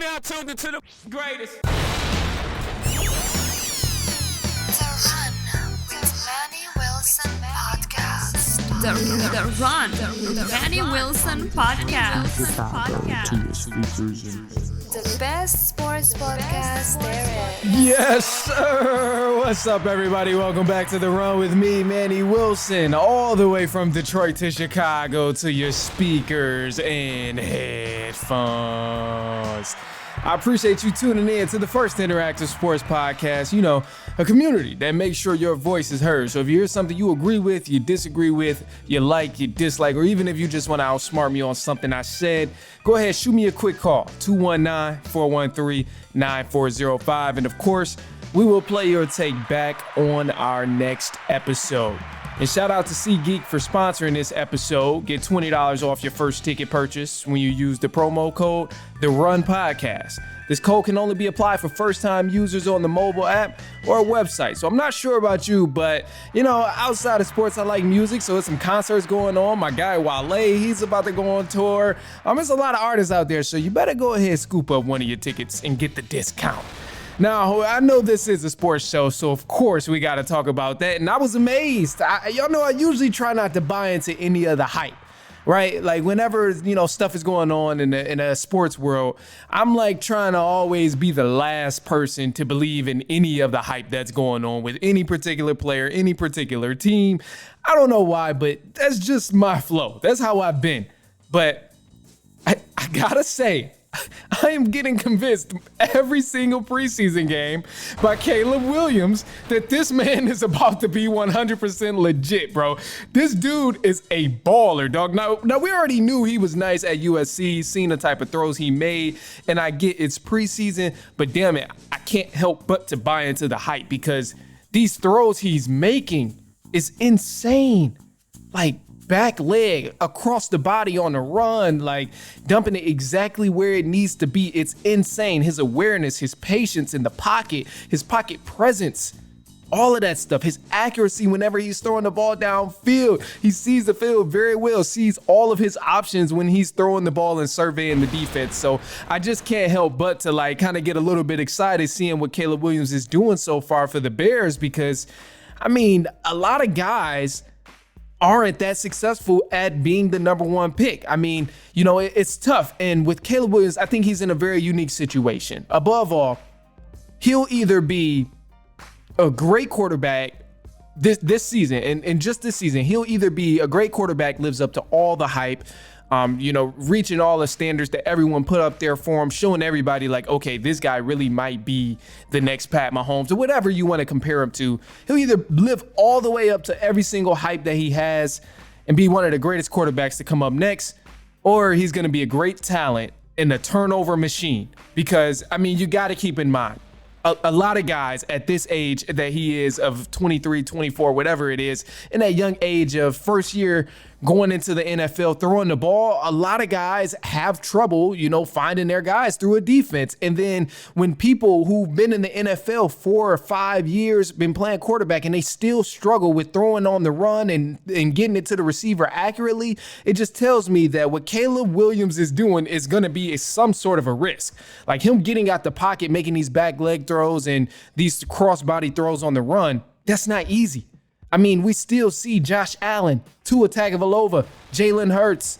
Now tuned into the greatest. The Run with Manny Wilson podcast. The Run with Manny Wilson podcast. The best sports podcast there is. Yes, sir. What's up, everybody? Welcome back to The Run with me, Manny Wilson, all the way from Detroit to Chicago to your speakers and headphones. I appreciate you tuning in to the first interactive sports podcast, a community that makes sure your voice is heard. So if you hear something you agree with, you disagree with, you like, you dislike, or even if you just want to outsmart me on something I said, go ahead, shoot me a quick call, 219-413-9405. And of course, we will play your take back on our next episode. And shout out to SeatGeek for sponsoring this episode. Get $20 off your first ticket purchase when you use the promo code The Run Podcast. This code can only be applied for first-time users on the mobile app or a website. So I'm not sure about you, but, outside of sports, I like music. So there's some concerts going on. My guy Wale, he's about to go on tour. There's a lot of artists out there, so you better go ahead and scoop up one of your tickets and get the discount. Now, I know this is a sports show, so of course we got to talk about that. And I was amazed. Y'all know I usually try not to buy into any of the hype, right? Like whenever, stuff is going on in a sports world, I'm like trying to always be the last person to believe in any of the hype that's going on with any particular player, any particular team. I don't know why, but that's just my flow. That's how I've been. But I gotta say, I am getting convinced every single preseason game by Caleb Williams that this man is about to be 100% legit, bro. This dude is a baller, dog. Now we already knew he was nice at USC, seen the type of throws he made, and I get it's preseason, but damn it, I can't help but to buy into the hype because these throws he's making is insane. Like, back leg across the body on the run, like dumping it exactly where it needs to be. It's insane. His awareness, his patience in the pocket, his pocket presence, all of that stuff, his accuracy whenever he's throwing the ball downfield. He sees the field very well, sees all of his options when he's throwing the ball and surveying the defense. So I just can't help but to kind of get a little bit excited seeing what Caleb Williams is doing so far for the Bears because, a lot of guys aren't that successful at being the number one pick. It's tough. And with Caleb Williams, I think he's in a very unique situation. Above all, he'll either be a great quarterback this season, and just this season, he'll either be a great quarterback, lives up to all the hype, reaching all the standards that everyone put up there for him, showing everybody like, okay, this guy really might be the next Pat Mahomes or whatever you want to compare him to. He'll either live all the way up to every single hype that he has and be one of the greatest quarterbacks to come up next, or he's going to be a great talent and a turnover machine. Because, you got to keep in mind, a lot of guys at this age that he is of 23, 24, whatever it is, in that young age of first year going into the NFL, throwing the ball, a lot of guys have trouble, finding their guys through a defense. And then when people who've been in the NFL 4 or 5 years, been playing quarterback, and they still struggle with throwing on the run and getting it to the receiver accurately, it just tells me that what Caleb Williams is doing is going to be some sort of a risk. Like him getting out the pocket, making these back leg throws and these crossbody throws on the run, that's not easy. We still see Josh Allen, Tua Tagovailoa, Jalen Hurts,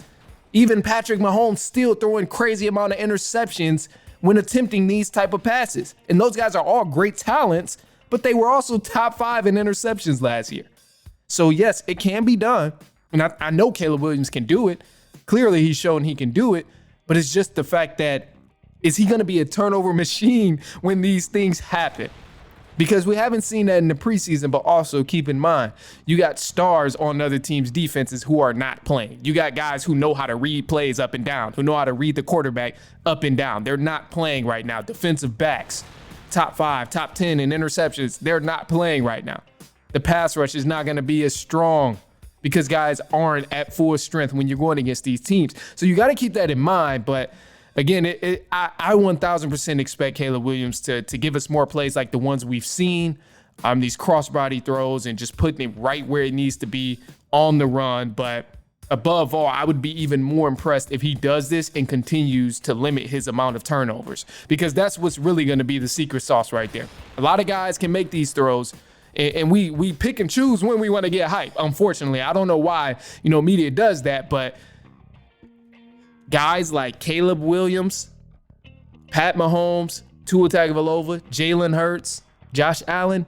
even Patrick Mahomes still throwing crazy amount of interceptions when attempting these type of passes. And those guys are all great talents, but they were also top 5 in interceptions last year. So yes, it can be done. And I know Caleb Williams can do it. Clearly he's shown he can do it, but it's just the fact that, is he going to be a turnover machine when these things happen? Because we haven't seen that in the preseason, but also keep in mind, you got stars on other teams' defenses who are not playing. You got guys who know how to read plays up and down, who know how to read the quarterback up and down. They're not playing right now. Defensive backs, top 5, top 10 in interceptions, they're not playing right now. The pass rush is not going to be as strong because guys aren't at full strength when you're going against these teams. So you got to keep that in mind, but again, I 1,000% expect Caleb Williams to give us more plays like the ones we've seen, these crossbody throws and just putting it right where it needs to be on the run. But above all, I would be even more impressed if he does this and continues to limit his amount of turnovers, because that's what's really going to be the secret sauce right there. A lot of guys can make these throws, and we pick and choose when we want to get hype. Unfortunately, I don't know why, media does that, but guys like Caleb Williams, Pat Mahomes, Tua Tagovailoa, Jalen Hurts, Josh Allen,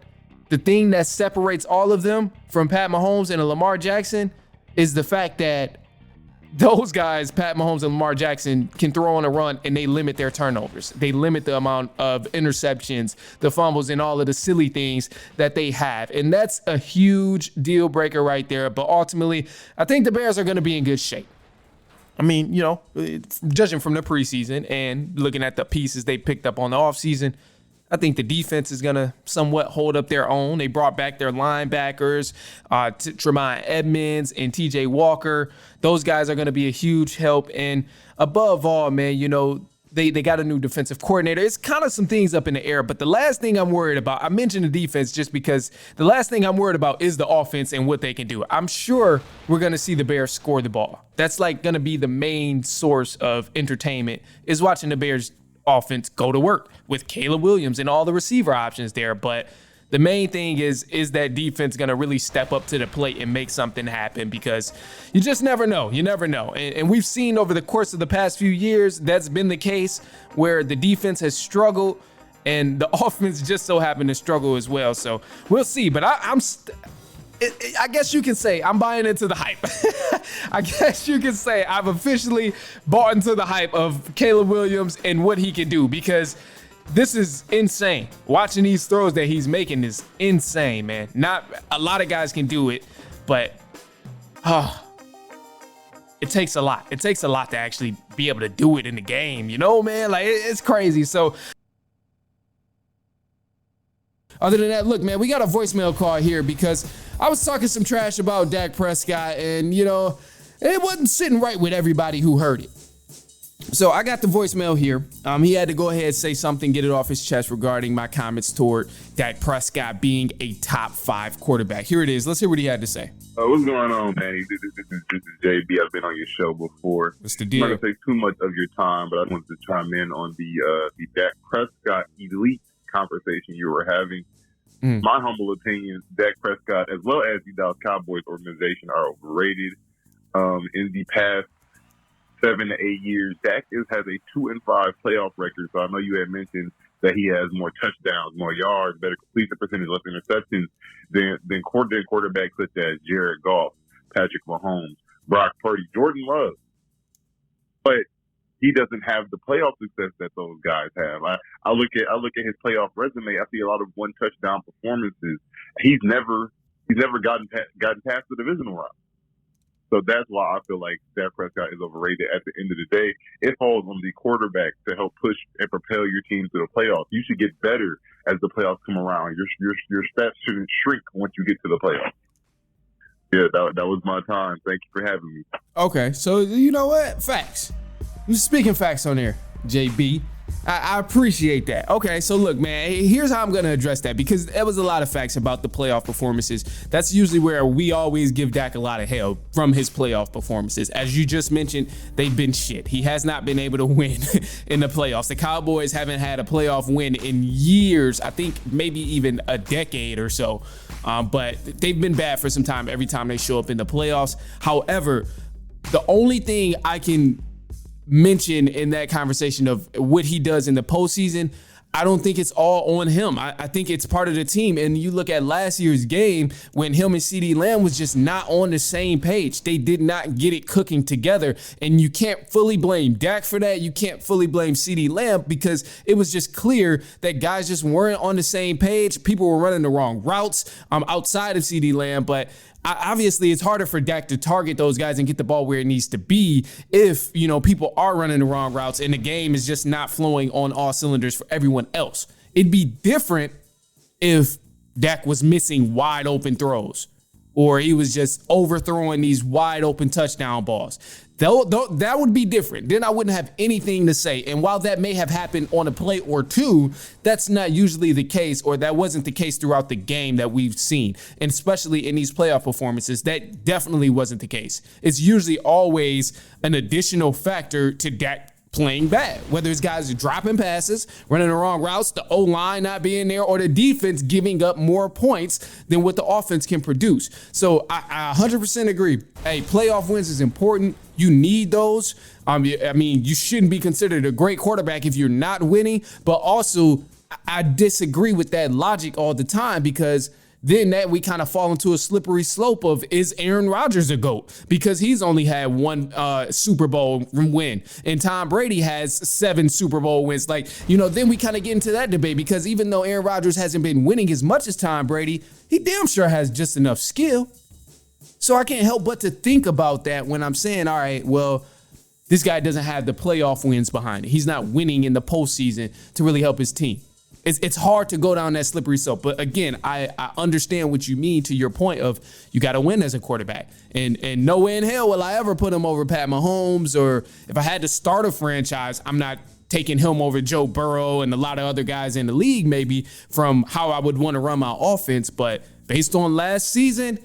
the thing that separates all of them from Pat Mahomes and Lamar Jackson is the fact that those guys, Pat Mahomes and Lamar Jackson, can throw on a run and they limit their turnovers. They limit the amount of interceptions, the fumbles, and all of the silly things that they have. And that's a huge deal breaker right there. But ultimately, I think the Bears are going to be in good shape. I mean, judging from the preseason and looking at the pieces they picked up on the offseason, I think the defense is going to somewhat hold up their own. They brought back their linebackers, Tremont Edmonds and TJ Walker. Those guys are going to be a huge help. And above all, man, they got a new defensive coordinator. It's kind of some things up in the air. But the last thing I'm worried about, I mentioned the defense just because the last thing I'm worried about is the offense and what they can do. I'm sure we're going to see the Bears score the ball. That's going to be the main source of entertainment, is watching the Bears offense go to work with Caleb Williams and all the receiver options there. But the main thing is that defense going to really step up to the plate and make something happen, because you just never know. You never know. And we've seen over the course of the past few years, that's been the case, where the defense has struggled and the offense just so happened to struggle as well. So we'll see. But I guess you can say I'm buying into the hype. I guess you can say I've officially bought into the hype of Caleb Williams and what he can do, because this is insane. Watching these throws that he's making is insane, man. Not a lot of guys can do it, but it takes a lot. It takes a lot to actually be able to do it in the game, man? Like, it's crazy. So other than that, look, man, we got a voicemail call here because I was talking some trash about Dak Prescott, and, it wasn't sitting right with everybody who heard it. So I got the voicemail here. He had to go ahead and say something, get it off his chest regarding my comments toward Dak Prescott being a top 5 quarterback. Here it is. Let's hear what he had to say. What's going on, Manny? This is JB. I've been on your show before. What's the deal? I'm not going to take too much of your time, but I wanted to chime in on the Dak Prescott elite conversation you were having. My humble opinion, Dak Prescott, as well as the Dallas Cowboys organization, are overrated. In the past 7 to 8 years, Dak has a 2-5 playoff record. So I know you had mentioned that he has more touchdowns, more yards, better completion percentage, less interceptions than quarterbacks such as Jared Goff, Patrick Mahomes, Brock Purdy, Jordan Love. But he doesn't have the playoff success that those guys have. I look at his playoff resume. I see a lot of one touchdown performances. He's never gotten past the divisional round. So that's why I feel like Dak Prescott is overrated. At the end of the day, it falls on the quarterback to help push and propel your team to the playoffs. You should get better as the playoffs come around. Your stats shouldn't shrink once you get to the playoffs. Yeah, that was my time. Thank you for having me. Okay, so you know what? Facts. You speaking facts on there, JB. I appreciate that. Okay, so look, man, here's how I'm going to address that, because there was a lot of facts about the playoff performances. That's usually where we always give Dak a lot of hell, from his playoff performances. As you just mentioned, they've been shit. He has not been able to win in the playoffs. The Cowboys haven't had a playoff win in years, I think maybe even a decade or so. But they've been bad for some time every time they show up in the playoffs. However, the only thing I can mention in that conversation of what he does in the postseason, I don't think it's all on him. I think it's part of the team. And you look at last year's game when him and CeeDee Lamb was just not on the same page. They did not get it cooking together. And you can't fully blame Dak for that. You can't fully blame CeeDee Lamb, because it was just clear that guys just weren't on the same page. People were running the wrong routes outside of CeeDee Lamb. But obviously, it's harder for Dak to target those guys and get the ball where it needs to be if, people are running the wrong routes and the game is just not flowing on all cylinders for everyone else. It'd be different if Dak was missing wide open throws. or he was just overthrowing these wide open touchdown balls. That would be different. Then I wouldn't have anything to say. And while that may have happened on a play or two, that's not usually the case, or that wasn't the case throughout the game that we've seen. And especially in these playoff performances, that definitely wasn't the case. It's usually always an additional factor to Dak playing bad, whether it's guys dropping passes, running the wrong routes, the O-line not being there, or the defense giving up more points than what the offense can produce. So I 100% agree. Hey, playoff wins is important. You need those. I mean, you shouldn't be considered a great quarterback if you're not winning, but also I disagree with that logic all the time, because then that we kind of fall into a slippery slope of, is Aaron Rodgers a GOAT? Because he's only had one Super Bowl win, and Tom Brady has 7 Super Bowl wins. Like, then we kind of get into that debate, because even though Aaron Rodgers hasn't been winning as much as Tom Brady, he damn sure has just enough skill. So I can't help but to think about that when I'm saying, all right, well, this guy doesn't have the playoff wins behind it. He's not winning in the postseason to really help his team. It's hard to go down that slippery slope. But again, I understand what you mean to your point of you got to win as a quarterback. And no way in hell will I ever put him over Pat Mahomes, or if I had to start a franchise, I'm not taking him over Joe Burrow and a lot of other guys in the league, maybe from how I would want to run my offense. But based on last season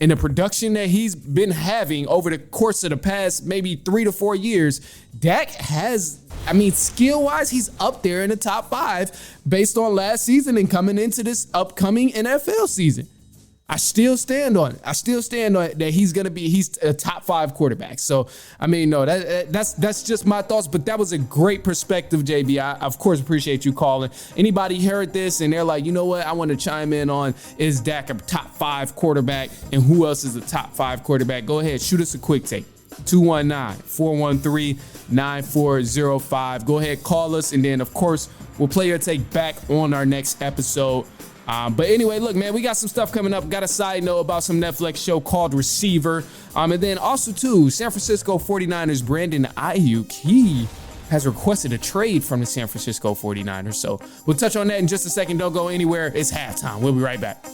and the production that he's been having over the course of the past maybe 3 to 4 years, Dak has, skill-wise, he's up there in the top 5 based on last season and coming into this upcoming NFL season. I still stand on it. That he's a top 5 quarterback. So, that's just my thoughts, but that was a great perspective, JB. I, of course, appreciate you calling. Anybody heard this and they're like, you know what, I want to chime in on, is Dak a top 5 quarterback, and who else is a top 5 quarterback? Go ahead, shoot us a quick take. 219-413-9405. Go ahead, call us, and then, of course, we'll play your take back on our next episode. But anyway, look, man, we got some stuff coming up. Got a side note about some Netflix show called Receiver. And then also, too, San Francisco 49ers Brandon Ayuk, he has requested a trade from the San Francisco 49ers. So we'll touch on that in just a second. Don't go anywhere. It's halftime. We'll be right back.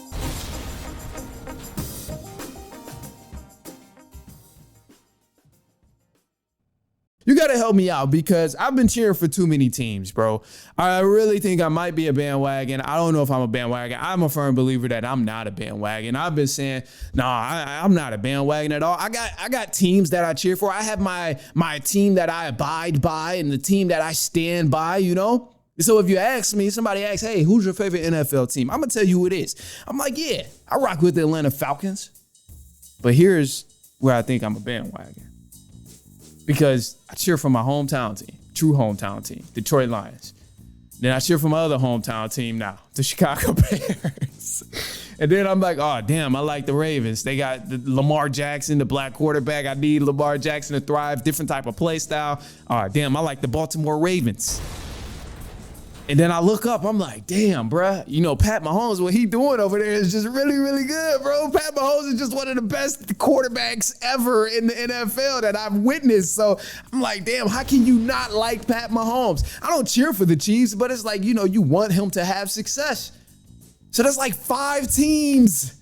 You got to help me out, because I've been cheering for too many teams, bro. I really think I might be a bandwagon. I don't know if I'm a bandwagon. I'm a firm believer that I'm not a bandwagon. I've been saying, I'm not a bandwagon at all. I got teams that I cheer for. I have my team that I abide by and the team that I stand by, So if you ask me, somebody asks, hey, who's your favorite NFL team? I'm going to tell you who it is. I'm like, yeah, I rock with the Atlanta Falcons. But here's where I think I'm a bandwagon. Because I cheer for my hometown team, true hometown team, Detroit Lions. Then I cheer for my other hometown team now, the Chicago Bears. And then I'm like, oh, damn, I like the Ravens. They got the Lamar Jackson, the black quarterback. I need Lamar Jackson to thrive, different type of play style. Oh, damn, I like the Baltimore Ravens. And then I look up, I'm like, damn, bruh, Pat Mahomes, what he doing over there is just really, really good, bro. Pat Mahomes is just one of the best quarterbacks ever in the NFL that I've witnessed. So I'm like, damn, how can you not like Pat Mahomes? I don't cheer for the Chiefs, but it's like, you want him to have success. So that's like 5 teams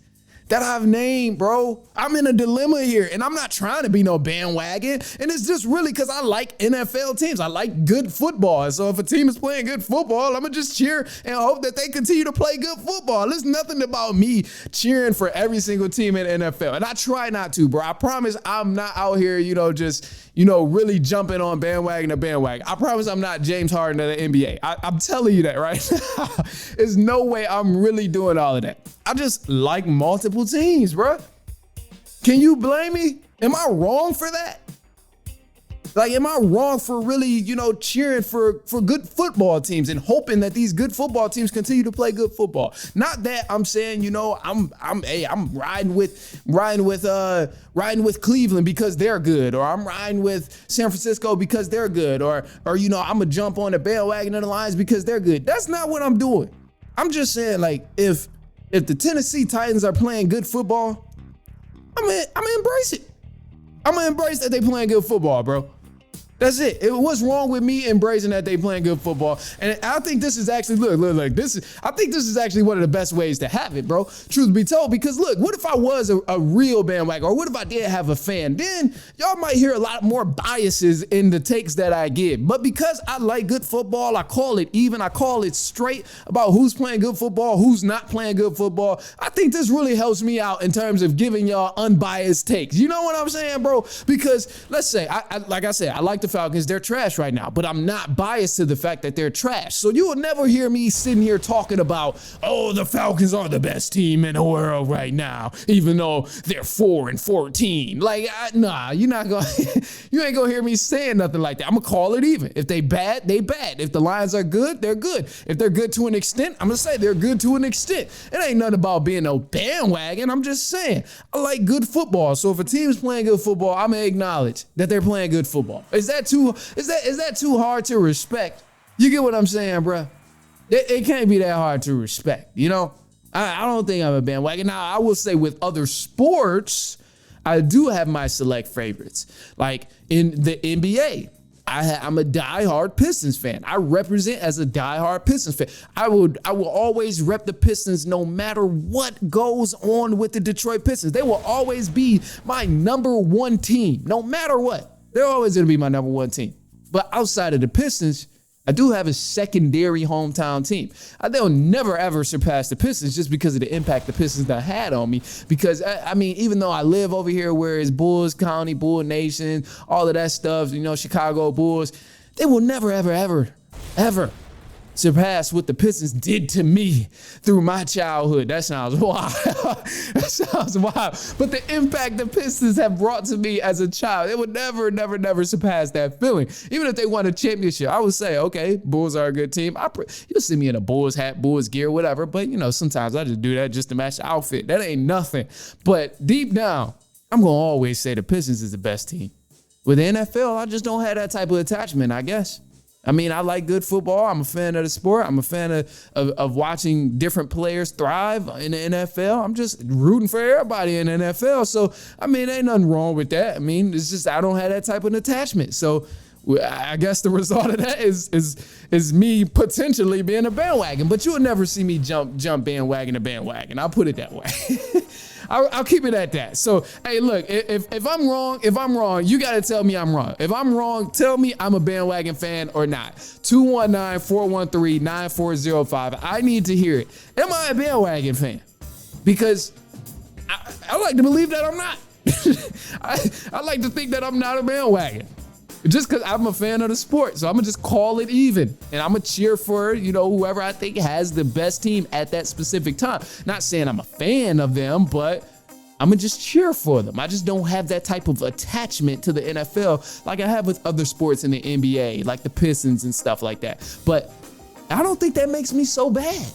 that I've named, bro. I'm in a dilemma here, and I'm not trying to be no bandwagon. And it's just really because I like NFL teams. I like good football. So if a team is playing good football, I'm going to just cheer and hope that they continue to play good football. There's nothing about me cheering for every single team in the NFL. And I try not to, bro. I promise I'm not out here, really jumping on bandwagon to bandwagon. I promise I'm not James Harden of the NBA. I'm telling you that right now. There's no way I'm really doing all of that. I just like multiple teams, bro. Can you blame me? Am I wrong for that? Like, am I wrong for really, cheering for good football teams and hoping that these good football teams continue to play good football? Not that I'm saying, I'm riding with Cleveland because they're good, or I'm riding with San Francisco because they're good, or I'm gonna jump on the bandwagon of the Lions because they're good. That's not what I'm doing. I'm just saying, like, if the Tennessee Titans are playing good football, I'm gonna embrace it. I'm gonna embrace that they playing good football, bro. That's it. What's wrong with me embracing that they playing good football? And I think this is actually, I think this is actually one of the best ways to have it, bro. Truth be told, because look, what if I was a real bandwagon, or what if I did have a fan? Then y'all might hear a lot more biases in the takes that I give. But because I like good football, I call it even, I call it straight about who's playing good football, who's not playing good football. I think this really helps me out in terms of giving y'all unbiased takes. You know what I'm saying, bro? Because let's say, like I said, I like the Falcons, they're trash right now, but I'm not biased to the fact that they're trash. So you will never hear me sitting here talking about, oh, the Falcons are the best team in the world right now, even though they're 4-14. Like, nah, you ain't gonna hear me saying nothing like that. I'm gonna call it even. If they bad, they bad. If the Lions are good, they're good. If they're good to an extent, I'm gonna say they're good to an extent. It ain't nothing about being no bandwagon. I'm just saying, I like good football. So if a team's playing good football, I'm gonna acknowledge that they're playing good football. Is that too hard to respect? You get what I'm saying, bro? It can't be that hard to respect, you know? I don't think I'm a bandwagon. Now, I will say with other sports, I do have my select favorites. Like in the NBA, I'm a diehard Pistons fan. I represent as a diehard Pistons fan. I will always rep the Pistons no matter what goes on with the Detroit Pistons. They will always be my number one team, no matter what. They're always going to be my number one team. But outside of the Pistons, I do have a secondary hometown team. They'll never, ever surpass the Pistons just because of the impact the Pistons that had on me. Because, I mean, even though I live over here where it's Bulls County, Bull Nation, all of that stuff, you know, Chicago Bulls, they will never, ever, ever, ever surpass what the Pistons did to me through my childhood. That sounds wild. That sounds wild. But the impact the Pistons have brought to me as a child, it would never, never, never surpass that feeling. Even if they won a championship, I would say, okay, Bulls are a good team. You'll see me in a Bulls hat, Bulls gear, whatever. But, you know, sometimes I just do that just to match the outfit. That ain't nothing. But deep down, I'm going to always say the Pistons is the best team. With the NFL, I just don't have that type of attachment, I guess. I mean, I like good football. I'm a fan of the sport. I'm a fan of watching different players thrive in the NFL. I'm just rooting for everybody in the NFL. So, I mean, ain't nothing wrong with that. I mean, it's just I don't have that type of attachment. So, I guess the result of that is me potentially being a bandwagon. But you will never see me jump bandwagon to bandwagon. I'll put it that way. I'll keep it at that. So, hey, look, if I'm wrong, you got to tell me I'm wrong. If I'm wrong, tell me I'm a bandwagon fan or not. 219-413-9405. I need to hear it. Am I a bandwagon fan? Because I like to believe that I'm not. I like to think that I'm not a bandwagon. Just because I'm a fan of the sport. So I'm going to just call it even. And I'm going to cheer for, you know, whoever I think has the best team at that specific time. Not saying I'm a fan of them, but I'm going to just cheer for them. I just don't have that type of attachment to the NFL like I have with other sports in the NBA, like the Pistons and stuff like that. But I don't think that makes me so bad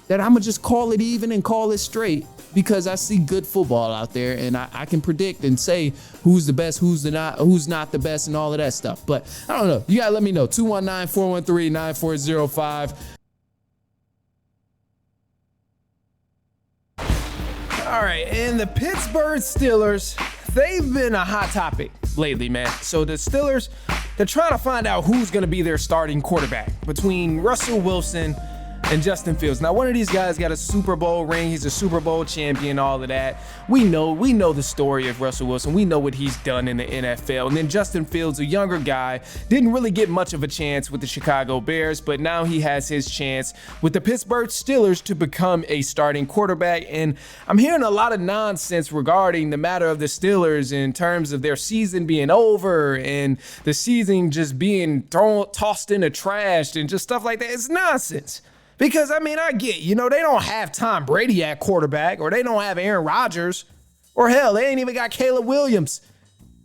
that I'm going to just call it even and call it straight. Because I see good football out there and I can predict and say who's the best, who's not the best and all of that stuff. But I don't know. You got to let me know. 219-413-9405. All right. And the Pittsburgh Steelers, they've been a hot topic lately, man. So the Steelers, they're trying to find out who's going to be their starting quarterback between Russell Wilson and Justin Fields. Now, one of these guys got a Super Bowl ring. He's a Super Bowl champion, all of that. We know the story of Russell Wilson. We know what he's done in the NFL. And then Justin Fields, a younger guy, didn't really get much of a chance with the Chicago Bears, but now he has his chance with the Pittsburgh Steelers to become a starting quarterback. And I'm hearing a lot of nonsense regarding the matter of the Steelers in terms of their season being over and the season just being tossed in the trash and just stuff like that. It's nonsense. Because, I mean, I get, you know, they don't have Tom Brady at quarterback, or they don't have Aaron Rodgers, or hell, they ain't even got Caleb Williams.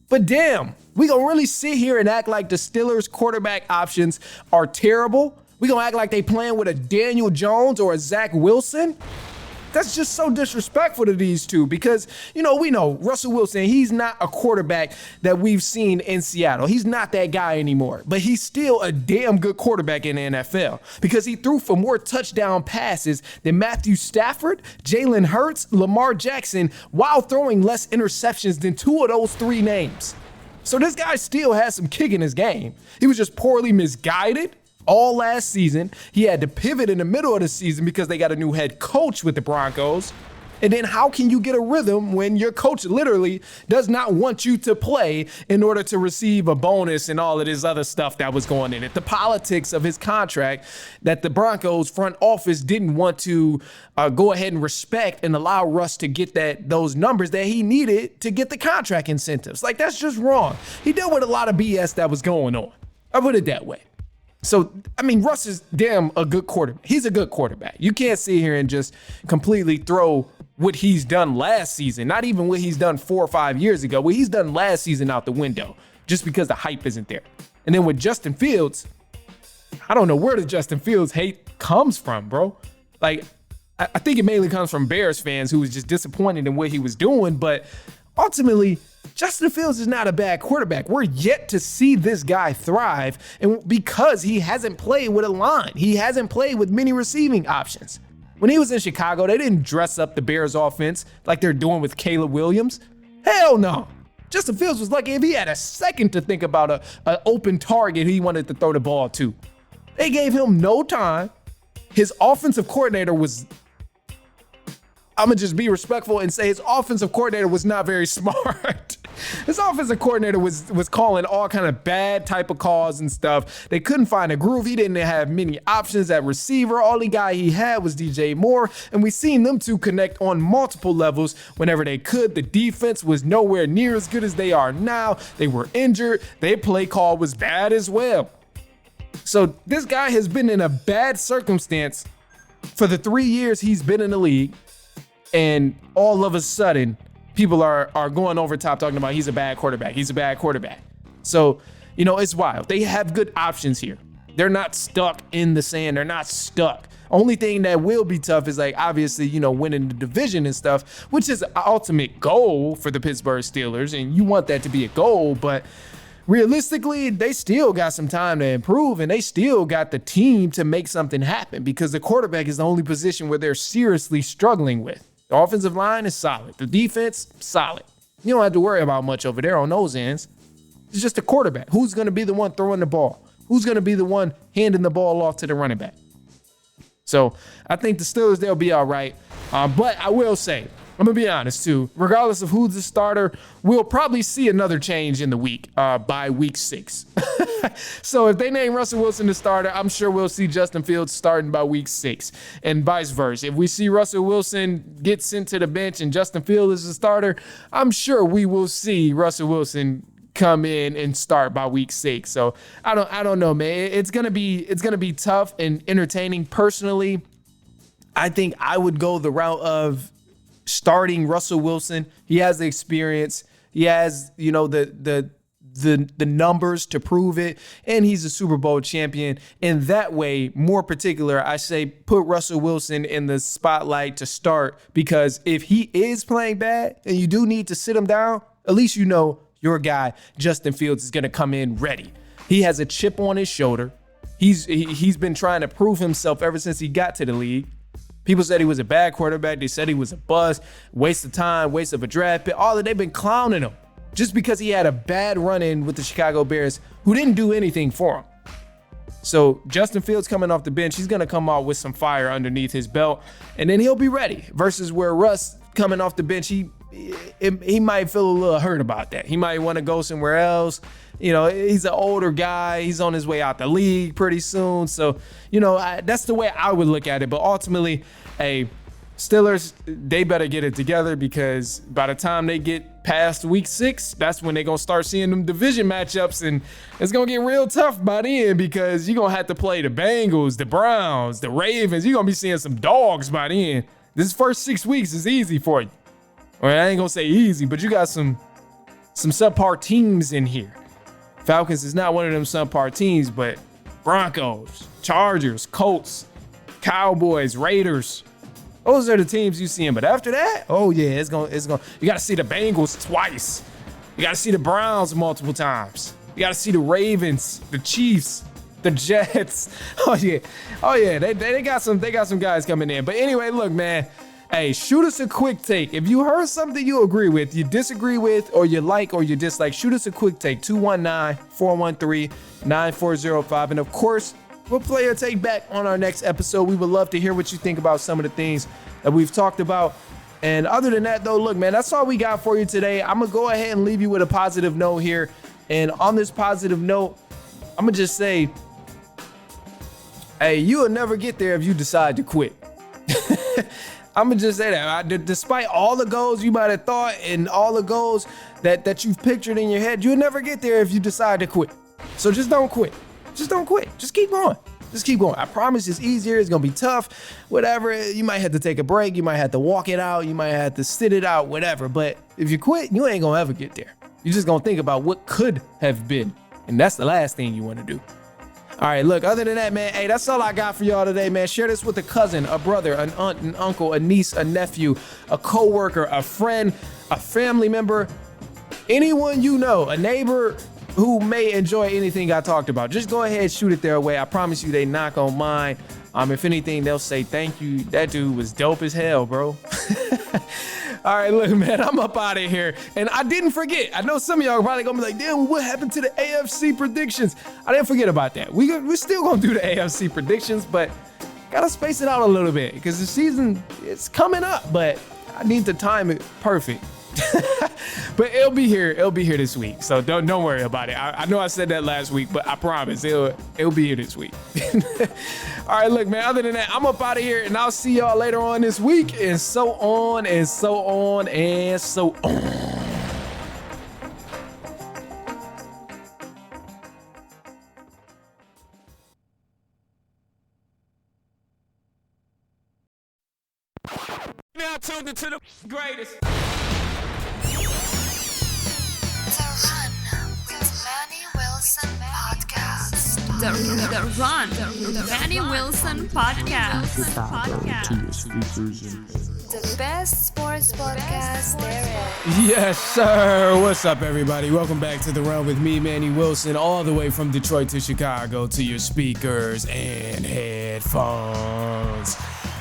But damn, we gonna really sit here and act like the Steelers quarterback options are terrible? We gonna act like they playing with a Daniel Jones or a Zach Wilson? That's just so disrespectful to these two because, you know, we know Russell Wilson, he's not a quarterback that we've seen in Seattle. He's not that guy anymore, but he's still a damn good quarterback in the NFL because he threw for more touchdown passes than Matthew Stafford, Jalen Hurts, Lamar Jackson, while throwing less interceptions than two of those three names. So this guy still has some kick in his game. He was just poorly misguided all last season. He had to pivot in the middle of the season because they got a new head coach with the Broncos. And then how can you get a rhythm when your coach literally does not want you to play in order to receive a bonus and all of this other stuff that was going in it? The politics of his contract that the Broncos front office didn't want to go ahead and respect and allow Russ to get those numbers that he needed to get the contract incentives. Like, that's just wrong. He dealt with a lot of BS that was going on. I put it that way. So, I mean, Russ is damn a good quarterback. He's a good quarterback. You can't sit here and just completely throw what he's done last season, not even what he's done 4 or 5 years ago, what he's done last season out the window, just because the hype isn't there. And then with Justin Fields, I don't know where the Justin Fields hate comes from, bro. Like, I think it mainly comes from Bears fans who was just disappointed in what he was doing, but ultimately, Justin Fields is not a bad quarterback. We're yet to see this guy thrive, and because he hasn't played with a line. He hasn't played with many receiving options. When he was in Chicago, they didn't dress up the Bears offense like they're doing with Caleb Williams. Hell no. Justin Fields was lucky if he had a second to think about an open target he wanted to throw the ball to. They gave him no time. His offensive coordinator was, I'm going to just be respectful and say his offensive coordinator was not very smart. His offensive coordinator was calling all kind of bad type of calls and stuff. They couldn't find a groove. He didn't have many options at receiver. Only guy he had was DJ Moore, and we seen them two connect on multiple levels whenever they could. The defense was nowhere near as good as they are now. They were injured. Their play call was bad as well. So this guy has been in a bad circumstance for the 3 years he's been in the league, and all of a sudden, people are going over top talking about he's a bad quarterback. He's a bad quarterback. So, you know, it's wild. They have good options here. They're not stuck in the sand. They're not stuck. Only thing that will be tough is, like, obviously, you know, winning the division and stuff, which is an ultimate goal for the Pittsburgh Steelers. And you want that to be a goal. But realistically, they still got some time to improve, and they still got the team to make something happen because the quarterback is the only position where they're seriously struggling with. The offensive line is solid. The defense, solid. You don't have to worry about much over there on those ends. It's just the quarterback. Who's going to be the one throwing the ball? Who's going to be the one handing the ball off to the running back? So I think the Steelers, they'll be all right. But I will say, I'm going to be honest too, regardless of who's the starter, we'll probably see another change in the week by week 6. So if they name Russell Wilson the starter, I'm sure we'll see Justin Fields starting by week 6 and vice versa. If we see Russell Wilson get sent to the bench and Justin Fields is the starter, I'm sure we will see Russell Wilson come in and start by week 6. So I don't know, man. It's gonna be tough and entertaining. Personally, I think I would go the route of starting Russell Wilson. He has the experience. He has, you know, the numbers to prove it, and he's a Super Bowl champion. And that way, more particular, I say put Russell Wilson in the spotlight to start, because if he is playing bad and you do need to sit him down, at least you know your guy, Justin Fields, is going to come in ready. He has a chip on his shoulder. He's been trying to prove himself ever since he got to the league. People said he was a bad quarterback. They said he was a bust, waste of time, waste of a draft pick. All that, they've been clowning him just because he had a bad run-in with the Chicago Bears who didn't do anything for him. So Justin Fields coming off the bench, he's going to come out with some fire underneath his belt, and then he'll be ready. Versus where Russ coming off the bench, he might feel a little hurt about that. He might want to go somewhere else. You know, he's an older guy. He's on his way out the league pretty soon. So, you know, that's the way I would look at it. But ultimately, hey, Steelers, they better get it together, because by the time they get past week 6, that's when they're going to start seeing them division matchups, and it's going to get real tough by then, because you're going to have to play the Bengals, the Browns, the Ravens. You're going to be seeing some dogs by then. This first 6 weeks is easy for you. Or I ain't going to say easy, but you got some subpar teams in here. Falcons is not one of them subpar teams, but Broncos, Chargers, Colts, Cowboys, Raiders, those are the teams you see. But after that, oh yeah, it's going. You got to see the Bengals twice. You got to see the Browns multiple times. You got to see the Ravens, the Chiefs, the Jets. Oh yeah. They got some guys coming in. But anyway, look, man, Hey, shoot us a quick take. If you heard something you agree with, you disagree with, or you like, or you dislike, shoot us a quick take. 219-413-9405. And of course, we'll play your take back on our next episode. We would love to hear what you think about some of the things that we've talked about. And other than that, though, look, man, that's all we got for you today. I'm going to go ahead and leave you with a positive note here. And on this positive note, I'm going to just say, hey, you will never get there if you decide to quit. I'm going to just say that. Despite all the goals you might have thought and all the goals that you've pictured in your head, you'll never get there if you decide to quit. So just don't quit. Just don't quit. Just keep going. Just keep going. I promise it's easier. It's going to be tough. Whatever. You might have to take a break. You might have to walk it out. You might have to sit it out, whatever. But if you quit, you ain't going to ever get there. You're just going to think about what could have been. And that's the last thing you want to do. All right, look, other than that, man, hey, that's all I got for y'all today, man. Share this with a cousin, a brother, an aunt, an uncle, a niece, a nephew, a coworker, a friend, a family member, anyone you know, a neighbor who may enjoy anything I talked about. Just go ahead, shoot it their way. I promise you they not gonna mind. If anything, they'll say, thank you. That dude was dope as hell, bro. All right, look, man, I'm up out of here. And I didn't forget. I know some of y'all are probably going to be like, damn, what happened to the AFC predictions? I didn't forget about that. We're still going to do the AFC predictions, but got to space it out a little bit because the season is coming up, but I need to time it perfect. But it'll be here this week, so don't worry about it. I know I said that last week, but I promise it'll be here this week. All right, look, man, other than that, I'm up out of here, and I'll see y'all later on this week, and so on and so on and so on. Now tuned into the greatest. The Run with Manny Wilson podcast. The Run, the Manny Wilson podcast. The best sports podcast there is. Yes, sir. What's up, everybody? Welcome back to The Run with me, Manny Wilson, all the way from Detroit to Chicago to your speakers and headphones.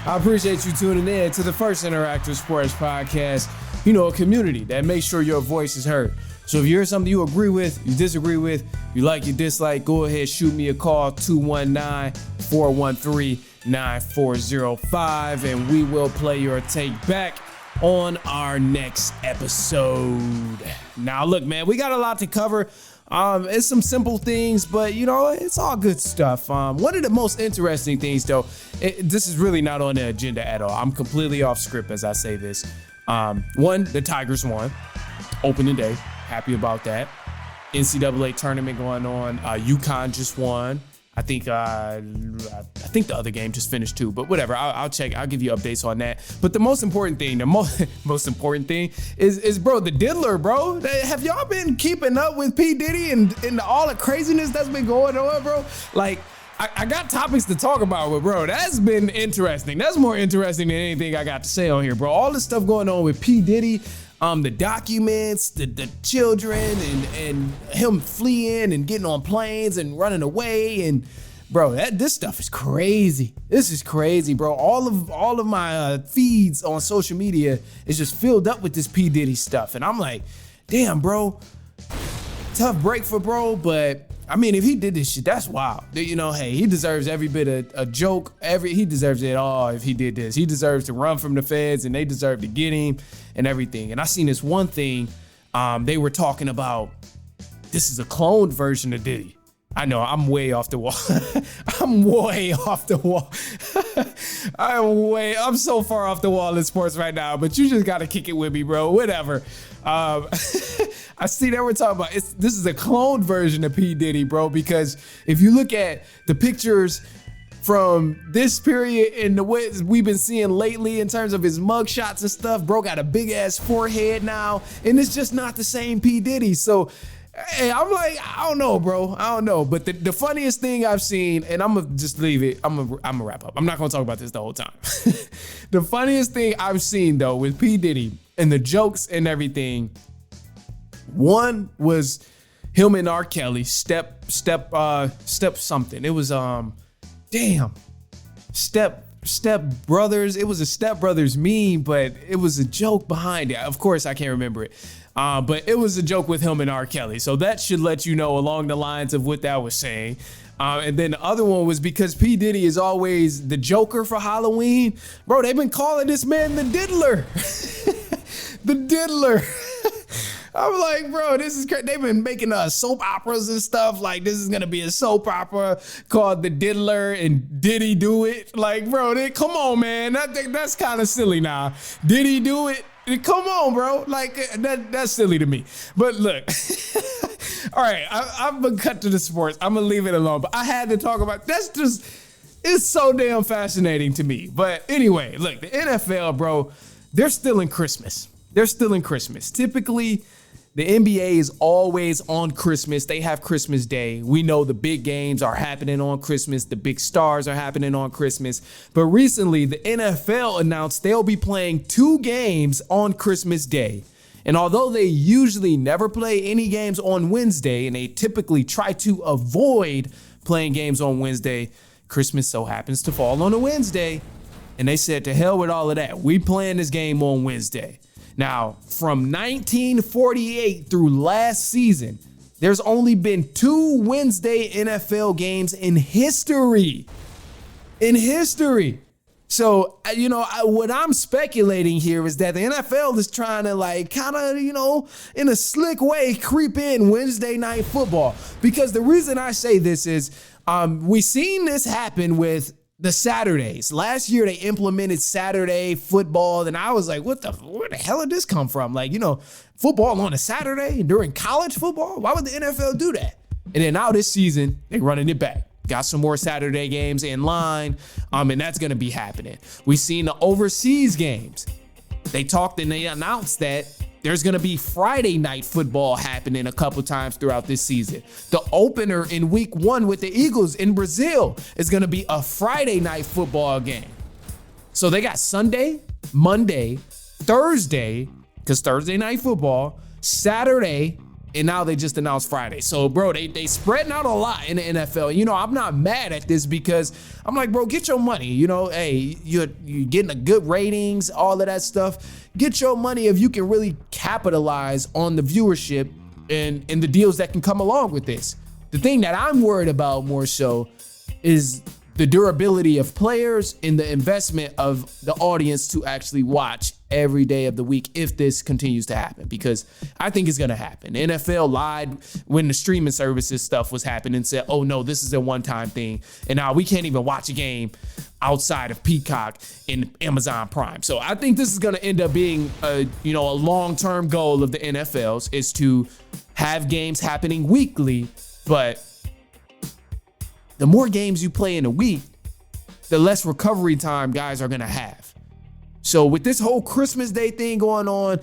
I appreciate you tuning in to the first interactive sports podcast, a community that makes sure your voice is heard. So if you hear something you agree with, you disagree with, you like, you dislike, go ahead, shoot me a call, 219-413-9405, and we will play your take back on our next episode. Now, look, man, we got a lot to cover. It's some simple things, but it's all good stuff. One of the most interesting things, though, this is really not on the agenda at all. I'm completely off script as I say this. One, the Tigers won opening day. Happy about that. NCAA tournament going on. UConn just won. I think the other game just finished too, but whatever. I'll check. I'll give you updates on that. But the most important thing, most important thing is bro, the diddler, bro. Have y'all been keeping up with P. Diddy and all the craziness that's been going on, bro? Like, I got topics to talk about, but bro, that's been interesting. That's more interesting than anything I got to say on here, bro. All the stuff going on with P. Diddy, the documents, the children, and him fleeing and getting on planes and running away, and bro, this stuff is crazy. This is crazy, bro. All of my feeds on social media is just filled up with this P. Diddy stuff, and I'm like, damn, bro, tough break for bro, but I mean, if he did this shit, that's wild. Hey, he deserves every bit of a joke. He deserves it all if he did this. He deserves to run from the feds, and they deserve to get him and everything. And I seen this one thing. They were talking about this is a cloned version of Diddy. I know, I'm way off the wall. I'm way off the wall. I'm so far off the wall in sports right now, but you just got to kick it with me, bro. Whatever. I see that we're talking about this is a cloned version of P. Diddy, bro, because if you look at the pictures from this period and the way we've been seeing lately in terms of his mug shots and stuff, bro got a big ass forehead now, and it's just not the same P. Diddy. So hey, I'm like, I don't know, bro. I don't know. But the funniest thing I've seen, and I'm going to just leave it. I'm going to wrap up. I'm not going to talk about this the whole time. The funniest thing I've seen, though, with P. Diddy and the jokes and everything, one was him and R. Kelly, step something. It was, step Step Brothers. It was a Step Brothers meme, but it was a joke behind it. Of course, I can't remember it. But it was a joke with him and R. Kelly. So that should let you know along the lines of what that was saying. And then the other one was because P. Diddy is always the Joker for Halloween. Bro, they've been calling this man the Diddler. The Diddler. I'm like, bro, this is crazy. They've been making soap operas and stuff. Like, this is going to be a soap opera called The Diddler and Did He Do It? Like, bro, come on, man. That's kind of silly now. Did he do it? Come on, bro. Like, that's silly to me. But look, all right, I'm going to cut to the sports. I'm going to leave it alone. But I had to talk about, it's so damn fascinating to me. But anyway, look, the NFL, bro, they're still in Christmas. Typically, the NBA is always on Christmas. They have Christmas Day. We know the big games are happening on Christmas. The big stars are happening on Christmas. But recently, the NFL announced they'll be playing 2 games on Christmas Day. And although they usually never play any games on Wednesday, and they typically try to avoid playing games on Wednesday, Christmas so happens to fall on a Wednesday. And they said, to hell with all of that. We playing this game on Wednesday. Now, from 1948 through last season, there's only been 2 Wednesday NFL games in history. So, what I'm speculating here is that the NFL is trying to in a slick way, creep in Wednesday night football. Because the reason I say this is we seen this happen with the Saturdays. Last year, they implemented Saturday football, and I was like, where the hell did this come from? Like, football on a Saturday during college football? Why would the NFL do that? And then now this season, they're running it back. Got some more Saturday games in line, and that's going to be happening. We've seen the overseas games. They talked and they announced that there's going to be Friday night football happening a couple times throughout this season. The opener in week 1 with the Eagles in Brazil is going to be a Friday night football game. So they got Sunday, Monday, Thursday, because Thursday night football, Saturday, and now they just announced Friday. So, bro, they spreading out a lot in the NFL. I'm not mad at this because I'm like, bro, get your money. Hey, you're getting a good ratings, all of that stuff. Get your money if you can really capitalize on the viewership and the deals that can come along with this. The thing that I'm worried about more so is the durability of players and the investment of the audience to actually watch every day of the week if this continues to happen, because I think it's going to happen. The NFL lied when the streaming services stuff was happening and said, oh no, this is a one-time thing. And now we can't even watch a game outside of Peacock and Amazon Prime. So I think this is going to end up being a long-term goal of the NFL's is to have games happening weekly, but the more games you play in a week, the less recovery time guys are going to have. So with this whole Christmas Day thing going on,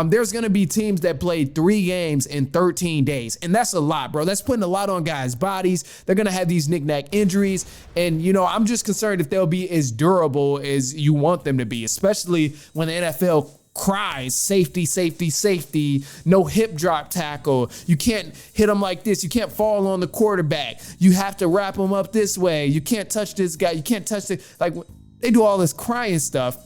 there's going to be teams that play 3 games in 13 days. And that's a lot, bro. That's putting a lot on guys' bodies. They're going to have these knick-knack injuries. And, I'm just concerned if they'll be as durable as you want them to be, especially when the NFL cries, safety, safety, safety, no hip drop tackle. You can't hit them like this. You can't fall on the quarterback. You have to wrap them up this way. You can't touch this guy. You can't touch it. Like, they do all this crying stuff,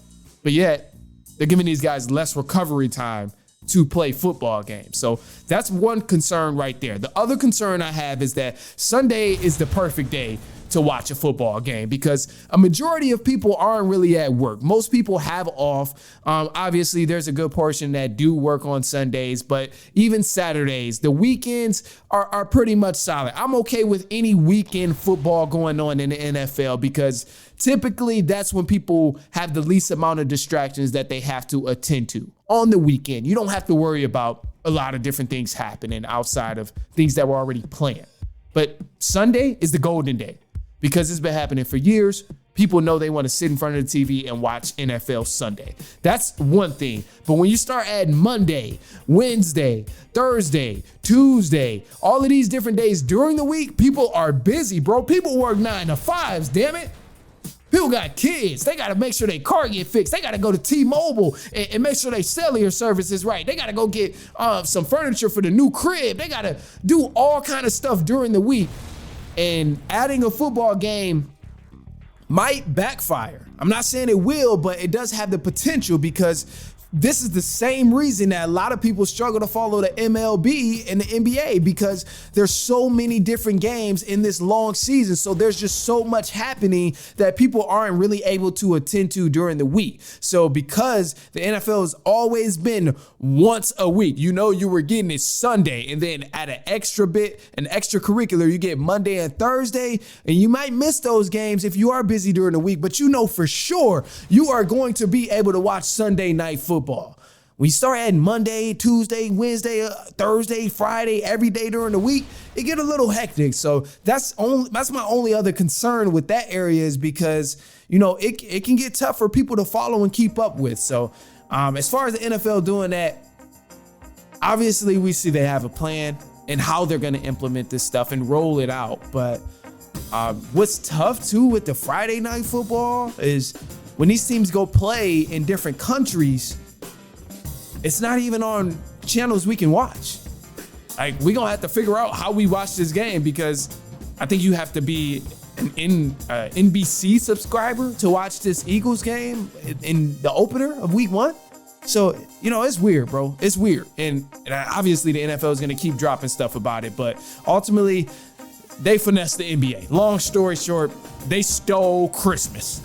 but yet they're giving these guys less recovery time to play football games. So that's one concern right there. The other concern I have is that Sunday is the perfect day to watch a football game because a majority of people aren't really at work. Most people have off. Obviously, there's a good portion that do work on Sundays, but even Saturdays, the weekends are pretty much solid. I'm okay with any weekend football going on in the NFL because typically that's when people have the least amount of distractions that they have to attend to. On the weekend, you don't have to worry about a lot of different things happening outside of things that were already planned. But Sunday is the golden day. Because it's been happening for years, people know they want to sit in front of the TV and watch NFL Sunday. That's one thing. But when you start adding Monday, Wednesday, Thursday, Tuesday, all of these different days during the week, people are busy, bro. People work 9 to 5s, damn it. People got kids. They got to make sure their car get fixed. They got to go to T-Mobile and make sure their cellular service is right. They got to go get some furniture for the new crib. They got to do all kind of stuff during the week. And adding a football game might backfire. I'm not saying it will, but it does have the potential, because this is the same reason that a lot of people struggle to follow the MLB and the NBA, because there's so many different games in this long season. So there's just so much happening that people aren't really able to attend to during the week. So because the NFL has always been once a week, you were getting it Sunday, and then at an extracurricular, you get Monday and Thursday, and you might miss those games if you are busy during the week, but for sure you are going to be able to watch Sunday night football. When you start adding Monday, Tuesday, Wednesday, Thursday, Friday, every day during the week, it get a little hectic. So that's my only other concern with that area, is because, it can get tough for people to follow and keep up with. So as far as the NFL doing that, obviously we see they have a plan and how they're going to implement this stuff and roll it out. But what's tough too with the Friday night football is when these teams go play in different countries, it's not even on channels we can watch. Like, we're going to have to figure out how we watch this game, because I think you have to be an NBC subscriber to watch this Eagles game in the opener of week 1. So, it's weird, bro. It's weird. And obviously the NFL is going to keep dropping stuff about it, but ultimately they finessed the NBA. Long story short, they stole Christmas.